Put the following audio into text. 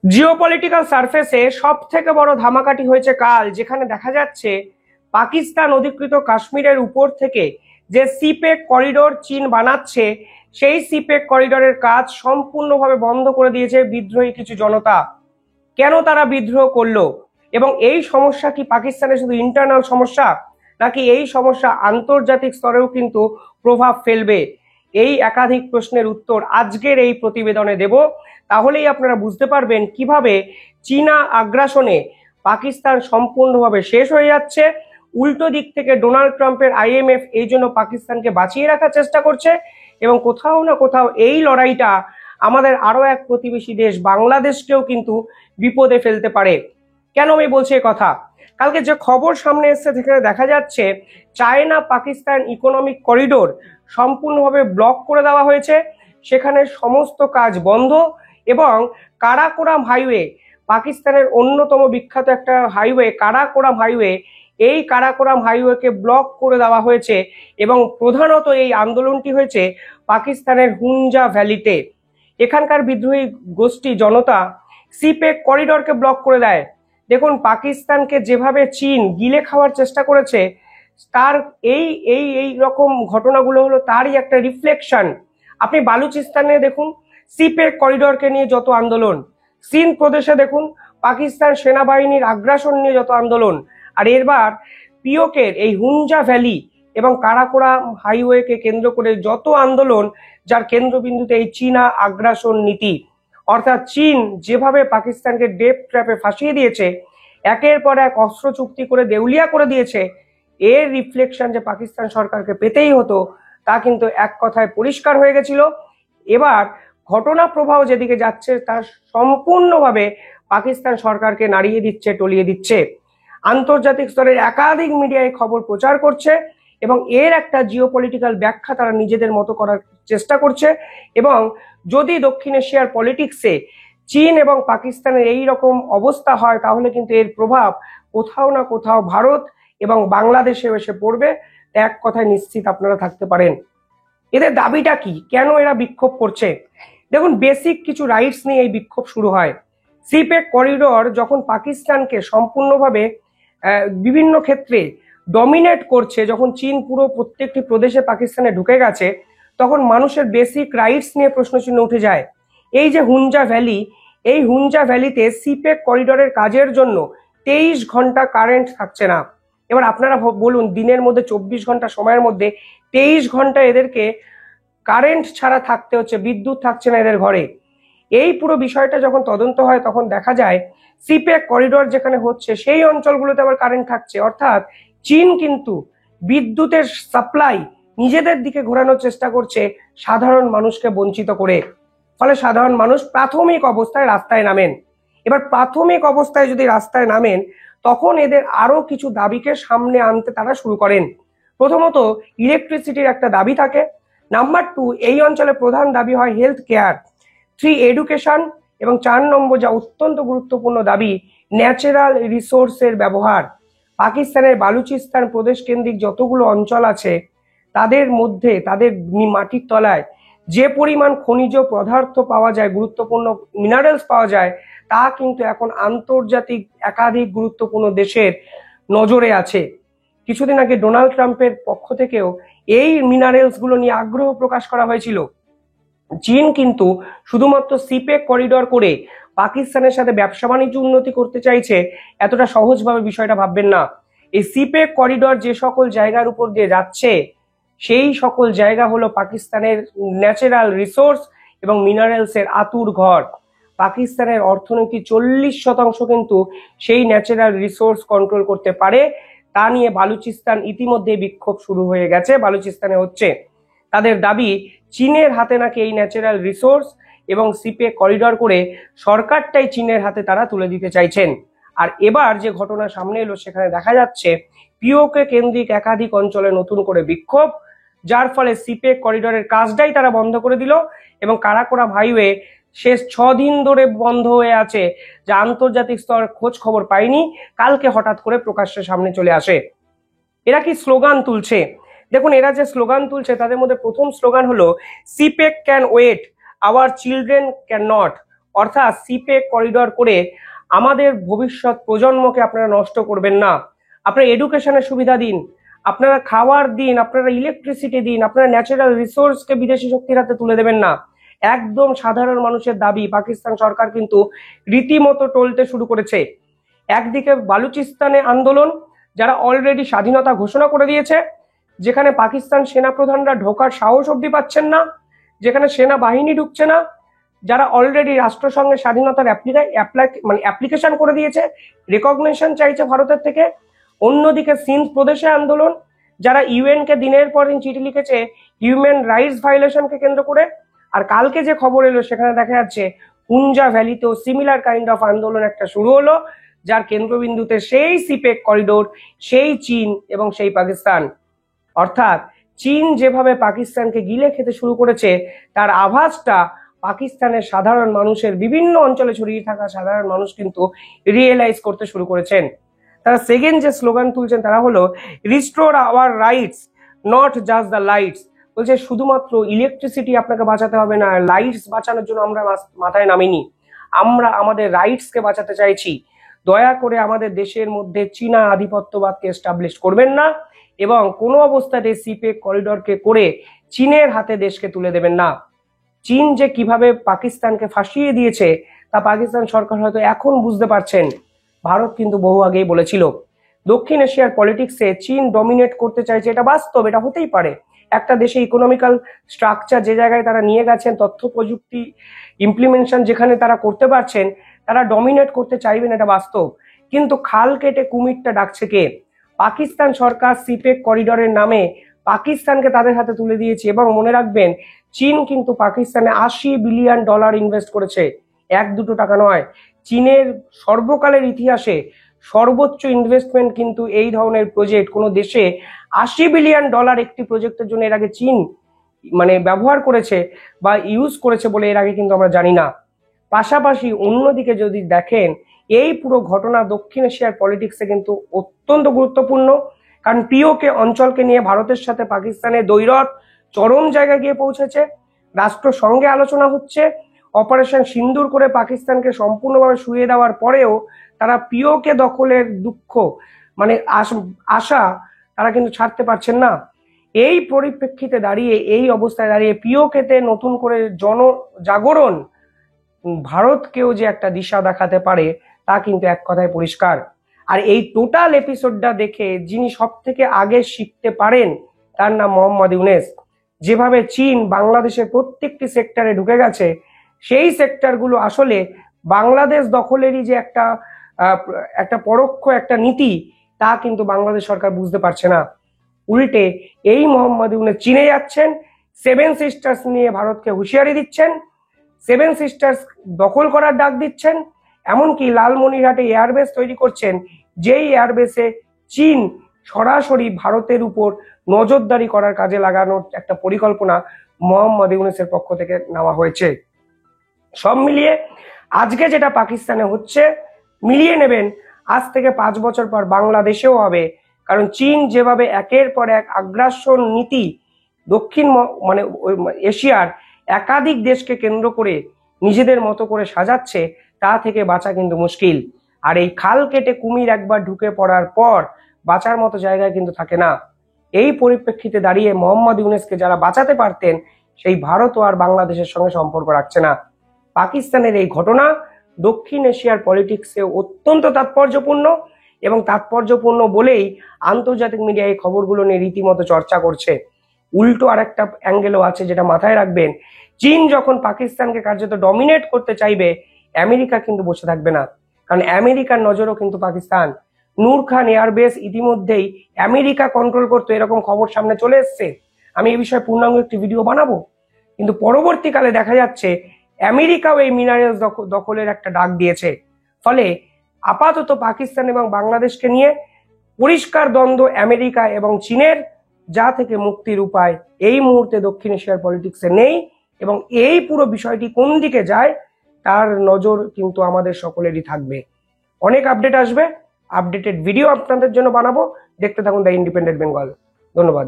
Geopolitical সারফেসে সব থেকে বড় ধামাকাটি হয়েছে কাল, যেখানে দেখা যাচ্ছে পাকিস্তান অধিকৃত কাশ্মীরের উপর থেকে যে সিপেক করিডোর চীন বানাচ্ছে, সেই সিপেক করিডোরের কাজ সম্পূর্ণভাবে বন্ধ করে দিয়েছে বিদ্রোহী কিছু জনতা। কেন তারা বিদ্রোহ করলো, এবং এই সমস্যা কি পাকিস্তানের শুধু ইন্টারনাল সমস্যা, নাকি এই সমস্যা আন্তর্জাতিক স্তরেও কিন্তু প্রভাব ফেলবে? এই একাধিক প্রশ্নের উত্তর আজকের এই প্রতিবেদনে দেব। তাহলেই আপনারা বুঝতে পারবেন কিভাবে চীনা আগ্রাসনে পাকিস্তান সম্পূর্ণভাবে শেষ হয়ে যাচ্ছে। উল্টো দিক থেকে ডোনাল্ড ট্রাম্পের আইএমএফ এই জন্য পাকিস্তানকে বাঁচিয়ে রাখার চেষ্টা করছে, এবং কোথাও না কোথাও এই লড়াইটা আমাদের আরো এক প্রতিবেশী দেশ বাংলাদেশকেও কিন্তু বিপদে ফেলতে পারে। কেন আমি বলছি এই কথা? কালকে যে খবর সামনে এসেছে সেখানে দেখা যাচ্ছে চায়না পাকিস্তান ইকোনমিক করিডোর সম্পূর্ণভাবে ব্লক করে দেওয়া হয়েছে। সেখানে সমস্ত কাজ বন্ধ, এবং কারাকোরাম হাইওয়ে, পাকিস্তানের অন্যতম বিখ্যাত একটা হাইওয়ে কারাকোরাম হাইওয়ে, এই কারাকোরাম হাইওয়েকে ব্লক করে দেওয়া হয়েছে। এবং প্রধানত এই আন্দোলনটি হয়েছে পাকিস্তানের হুঞ্জা ভ্যালিতে। এখানকার বিদ্রোহী গোষ্ঠী জনতা সিপেক করিডোরকে ব্লক করে দেয়। দেখুন, পাকিস্তানকে যেভাবে চীন গিলে খাওয়ার চেষ্টা করেছে, তার এই এই এই রকম ঘটনাগুলো হলো তারই একটা রিফ্লেকশন। আপনি বালুচিস্তানে দেখুন সিপেক করিডোরকে নিয়ে যত আন্দোলন, সিন্ধ প্রদেশে দেখুন পাকিস্তান সেনাবাহিনীর আগ্রাসন নিয়ে যত আন্দোলন, আর এরবার পিওকের এই হুঞ্জা ভ্যালি এবং কারাকোরাম হাইওয়েকে কেন্দ্র করে যত আন্দোলন, যার কেন্দ্রবিন্দুতে এই চীনা আগ্রাসন নীতি। অর্থাৎ চীন যেভাবে পাকিস্তানকে ডেপ ট্র্যাপে ফাঁসিয়ে দিয়েছে, একের পর এক অস্ত্র চুক্তি করে দেউলিয়া করে দিয়েছে, এর রিফ্লেকশন যে পাকিস্তান সরকারকে পেতেই হতো তা কিন্তু এক কথায় পরিষ্কার হয়ে গেছিল। এবার ঘটনা প্রবাহ যেদিকে যাচ্ছে তা সম্পূর্ণভাবে পাকিস্তান সরকারকে নাড়িয়ে দিচ্ছে, টলিয়ে দিচ্ছে। আন্তর্জাতিক স্তরের একাধিক মিডিয়ায় খবর প্রচার করছে, এবং এর একটা জিওপলিটিক্যাল ব্যাখ্যা তারা নিজেদের মতো করার চেষ্টা করছে। এবং যদি দক্ষিণ এশিয়ার পলিটিক্সে চীন এবং পাকিস্তানের এই রকম অবস্থা হয়, তাহলে কিন্তু এর প্রভাব কোথাও না কোথাও ভারত এবং বাংলাদেশে এসে পড়বে, এক কথায় নিশ্চিত আপনারা থাকতে পারেন। এদের দাবিটা কি, কেন এরা বিক্ষোভ করছে? দেখুন, বেসিক কিছু রাইটস নিয়ে এই বিক্ষোভ শুরু হয়। সিপেক করিডোর যখন পাকিস্তানকে সম্পূর্ণভাবে বিভিন্ন ক্ষেত্রে ডমিনেট করছে, যখন চীন পুরো প্রত্যেকটি প্রদেশে পাকিস্তানে ঢুকে গেছে, তখন মানুষের বেসিক রাইটস নিয়ে প্রশ্নচিহ্ন উঠে যায়। এই যে হুঞ্জা ভ্যালি, এই হুঞ্জা ভ্যালিতে সিপেক করিডোরের কাজের জন্য 23 ঘন্টা কারেন্ট থাকছে না। এবার আপনারা বলুন, দিনের মধ্যে 24 ঘন্টা সময়ের মধ্যে 23 ঘন্টা এদেরকে কারেন্ট ছাড়া থাকতে হচ্ছে, বিদ্যুৎ থাকছে না এদের ঘরে। এই পুরো বিষয়টা যখন তদন্ত হয়, তখন দেখা যায় সিপেক করিডোর যেখানে হচ্ছে সেই অঞ্চলগুলোতে আবার কারেন্ট থাকছে। অর্থাৎ চীন কিন্তু বিদ্যুতের সাপ্লাই নিজেদের দিকে ঘোরানোর চেষ্টা করছে, সাধারণ মানুষকে বঞ্চিত করে। ফলে সাধারণ মানুষ প্রাথমিক অবস্থায় রাস্তায় নামেন। এবার প্রাথমিক অবস্থায় যদি রাস্তায় নামেন, তখন এদের আরো কিছু দাবিকে সামনে আনতে তারা শুরু করেন। প্রথমত ইলেকট্রিসিটির একটা দাবি থাকে। নাম্বার 2, এই অঞ্চলে প্রধান দাবি হয় হেলথ কেয়ার। 3, এডুকেশন। এবং 4 নম্বর, যা অত্যন্ত গুরুত্বপূর্ণ দাবি, ন্যাচারাল রিসোর্সের ব্যবহার। পাকিস্তানের বালুচিস্তান প্রদেশ কেন্দ্রিক যতগুলো অঞ্চল আছে, তাদের মধ্যে তাদের মাটির তলায় যে পরিমাণ খনিজ পদার্থ পাওয়া যায়, গুরুত্বপূর্ণ মিনারেলস পাওয়া যায়, তা কিন্তু এখন আন্তর্জাতিক একাধিক গুরুত্বপূর্ণ দেশের নজরে আছে। কিছুদিন আগে ডোনাল্ড ট্রাম্পের পক্ষ থেকেও এই মিনারেলস গুলো নিয়ে আগ্রহ প্রকাশ করা হয়েছিল। চীন কিন্তু শুধুমাত্র সিপেক করিডোর করে পাকিস্তানের সাথে ব্যবসা বাণিজ্য উন্নতি করতে চাইছে, এতটা সহজভাবে বিষয়টা ভাববেন না। এই সিপেক করিডোর যে সকল জায়গার উপর দিয়ে যাচ্ছে, সেই সকল জায়গা হলো পাকিস্তানের ন্যাচারাল রিসোর্স এবং মিনারেলস এর আতুর ঘর। পাকিস্তানের অর্থনীতি 40% কিন্তু সেই ন্যাচারাল রিসোর্স কন্ট্রোল করতে পারে। তা নিয়ে বালুচিস্তান ইতিমধ্যে বিক্ষোভ শুরু হয়ে গেছে, বালুচিস্তানে হচ্ছে। তাদের দাবি চীনের হাতে নাকি এই ন্যাচারাল রিসোর্স, এবং সিপে করিডোর করে সরকারটাই চীনের হাতে তারা তুলে দিতে চাইছেন। আর এবার যে ঘটনা সামনে এলো, সেখানে দেখা যাচ্ছে পিওকে কেন্দ্রিক একাধিক অঞ্চলে নতুন করে বিক্ষোভ, যার ফলে সিপে করিডোরের কাজটাই তারা বন্ধ করে দিল। এবং কারাকোরাম হাইওয়ে শেষ 6 দিন ধরে বন্ধ হয়ে আছে, যা আন্তর্জাতিক স্তর খোঁজ খবর পায়নি, কালকে হঠাৎ করে প্রকাশ্যে সামনে চলে আসে। এরা কি স্লোগান তুলছে? দেখুন, এরা যে স্লোগান তুলছে তাদের মধ্যে প্রথম স্লোগান হলো CPEC can wait, our children cannot. অর্থাৎ সিপেক করিডর করে আমাদের ভবিষ্যৎ প্রজন্মকে আপনারা নষ্ট করবেন না। আপনারা এডুকেশনের সুবিধা দিন, আপনারা খাওয়ার দিন, আপনারা ইলেকট্রিসিটি দিন, আপনারা ন্যাচারাল রিসোর্সকে বিদেশি শক্তির হাতে তুলে দেবেন না। একদম সাধারণ মানুষের দাবি পাকিস্তান সরকার কিন্তু রীতিমতো টলতে শুরু করেছে। একদিকে বালুচিস্তানে আন্দোলন, যারা অলরেডি স্বাধীনতা ঘোষণা করে দিয়েছে, যেখানে পাকিস্তান সেনাপ্রধানরা ঢোকার সাহস অবধি পাচ্ছেন না, যেখানে সেনাবাহিনী ঢুকছে না, যারা অলরেডি রাষ্ট্রসংঘের স্বাধীনতার অ্যাপ্লিকেশন করে দিয়েছে, রেকগনিশন চাইছে ভারতের থেকে। অন্যদিকে সিন্ধ প্রদেশে আন্দোলন, যারা ইউএন কে দিনের পর দিন চিঠি লিখেছে হিউম্যান রাইটস ভায়োলেশনকে কেন্দ্র করে। আর কালকে যে খবর এলো সেখানে দেখা যাচ্ছে পুঞ্জা ভ্যালিতেও সিমিলার কাইন্ড অফ আন্দোলন একটা শুরু হলো, যার কেন্দ্রবিন্দুতে সেই সিপেক করিডোর, সেই চীন এবং সেই পাকিস্তান। অর্থাৎ চীন যেভাবে পাকিস্তানকে গিলে খেতে শুরু করেছে তার আভাসটা পাকিস্তানের সাধারণ মানুষের, বিভিন্ন অঞ্চলে ছড়িয়ে থাকা সাধারণ মানুষ কিন্তু রিয়েলাইজ করতে শুরু করেছেন। তারা সেকেন্ড যে স্লোগান তুলছেন তারা হলো restore hour rights, not just the lights. বলছে শুধুমাত্র ইলেকট্রিসিটি আপনাকে বাঁচাতে হবে না, লাইটস বাঁচানোর জন্য আমরা মাথায় নামিনি, আমরা আমাদের রাইটসকে বাঁচাতে চাইছি। দয়া করে আমাদের দেশের মধ্যে চীনা আধিপত্যবাদকে এস্টাবলিশ করবেন না এবং কোনো অবস্থাতে সিপেক করিডরকে করে চীনের হাতে দেশকে তুলে দেবেন না। চীন যে কিভাবে পাকিস্তানকে ফাঁসিয়ে দিয়েছে তা পাকিস্তান সরকার হয়তো এখন বুঝতে পারছেন। ভারত কিন্তু বহু আগেই বলেছিল দক্ষিণ এশিয়ার পলিটিক্সে চীন ডমিনেট করতে চাইছে, এটা বাস্তব, এটা হতেই পারে। একটা দেশে ইকোনমিক্যাল স্ট্রাকচার যে জায়গায় তারা নিয়ে গেছেন, তথ্য প্রযুক্তি ইমপ্লিমেন্টেশন যেখানে তারা করতে পারছেন, তারা ডমিনেট করতে চাইবেন, এটা বাস্তব। কিন্তু খাল কেটে কুমিরটা ডাকছে কে? পাকিস্তান সরকার সিপেক করিডরের নামে পাকিস্তানকে তাদের হাতে তুলে দিয়েছে। এবং মনে রাখবেন চীন কিন্তু পাকিস্তানে $80 বিলিয়ন ইনভেস্ট করেছে, এক দুটো টাকা নয়। চীনের সর্বকালের ইতিহাসে সর্বোচ্চ ইনভেস্টমেন্ট কিন্তু এই ধরনের প্রজেক্ট কোনো দেশে $80 বিলিয়ন একটি প্রজেক্টের জন্য এর আগে চীন ব্যবহার করেছে বা ইউজ করেছে বলে এর আগে কিন্তু আমরা জানি না। পাশাপাশি অন্যদিকে যদি দেখেন এই পুরো ঘটনা দক্ষিণ এশিয়ার পলিটিক্সে কিন্তু অত্যন্ত গুরুত্বপূর্ণ, কারণ পিওকে অঞ্চলকে নিয়ে ভারতের সাথে পাকিস্তানের দ্বৈরথ চরম জায়গায় গিয়ে পৌঁছেছে। রাষ্ট্রসংঘে আলোচনা হচ্ছে, অপারেশন সিন্দুর করে পাকিস্তানকে সম্পূর্ণভাবে শুয়ে দেওয়ার পরেও তারা পিওকে দখলের দুঃখ আশা তারা কিন্তু ছাড়তে পারছেন না। এই পরিপ্রেক্ষিতে দাঁড়িয়ে, এই অবস্থায় দাঁড়িয়ে পিওকেতে নতুন করে জনজাগরণ ভারতকেও যে একটা দিশা দেখাতে পারে তা কিন্তু এক কথায় পরিষ্কার। আর এই টোটাল এপিসোডটা দেখে যিনি সব থেকে আগে শিখতে পারেন তার নাম মোহাম্মদ ইউনূস। যেভাবে চীন বাংলাদেশের প্রত্যেকটি সেক্টরে ঢুকে গেছে, সেই সেক্টরগুলো আসলে বাংলাদেশ দখলেরই যে একটা পরোক্ষ একটা নীতি, তা কিন্তু বাংলাদেশ সরকার বুঝতে পারছে না। উল্টে এই মোহাম্মদ ইউনূস চীনে যাচ্ছেন, 7 সিস্টার্স নিয়ে ভারতকে হুঁশিয়ারি দিচ্ছেন, 7 সিস্টার্স দখল করার ডাক দিচ্ছেন, এমনকি লালমনিরহাটে এয়ারবেস তৈরি করছেন, যেই এয়ারবেসে চীন সরাসরি ভারতের উপর নজরদারি করার কাজে লাগানোর একটা পরিকল্পনা মোহাম্মদ ইউনূসের পক্ষ থেকে নেওয়া হয়েছে। সব মিলিয়ে আজকে যেটা পাকিস্তানে হচ্ছে, মিলিয়ে নেবেন আজ থেকে 5 বছর পর বাংলাদেশেও হবে। কারণ চীন যেভাবে একের পর এক আগ্রাসন নীতি দক্ষিণ এশিয়ার একাধিক দেশকে কেন্দ্র করে নিজেদের মতো করে সাজাচ্ছে, তা থেকে বাঁচা কিন্তু মুশকিল। আর এই খাল কেটে কুমির একবার ঢুকে পড়ার পর বাঁচার মতো জায়গায় কিন্তু থাকে না। এই পরিপ্রেক্ষিতে দাঁড়িয়ে মোহাম্মদ ইউনূসকে যারা বাঁচাতে পারতেন, সেই ভারত আর বাংলাদেশের সঙ্গে সম্পর্ক রাখছে না। পাকিস্তানের এই ঘটনা দক্ষিণ এশিয়ার পলিটিক্সে অত্যন্ত তাৎপর্যপূর্ণ, এবং তাৎপর্যপূর্ণ বলেই আন্তর্জাতিক মিডিয়া এই খবরগুলো নিয়ে রীতিমতো চর্চা করছে। উল্টো আর একটা অ্যাঙ্গেলও আছে যেটা মাথায় রাখবেন, চীন যখন পাকিস্তানকে কার্যত ডমিনেট করতে চাইবে, আমেরিকা কিন্তু বসে থাকবে না। কারণ আমেরিকার নজরও কিন্তু পাকিস্তান। নূর খান এয়ারবেস ইতিমধ্যেই আমেরিকা কন্ট্রোল করতো, এরকম খবর সামনে চলে এসছে। আমি এই বিষয়ে পূর্ণাঙ্গ একটি ভিডিও বানাবো। কিন্তু পরবর্তীকালে দেখা যাচ্ছে আমেরিকাও এই মিনারেলস দখলের একটা ডাক দিয়েছে। ফলে আপাতত পাকিস্তান এবং বাংলাদেশকে নিয়ে পরিষ্কার দ্বন্দ্ব আমেরিকা এবং চীনের, যা থেকে মুক্তির উপায় এই মুহূর্তে দক্ষিণ এশিয়ার পলিটিক্সে নেই। এবং এই পুরো বিষয়টি কোন দিকে যায় তার নজর কিন্তু আমাদের সকলেরই থাকবে। অনেক আপডেট আসবে, আপডেটেড ভিডিও আপনাদের জন্য বানাবো। দেখতে থাকুন দ্য ইন্ডিপেন্ডেন্ট বেঙ্গল। ধন্যবাদ।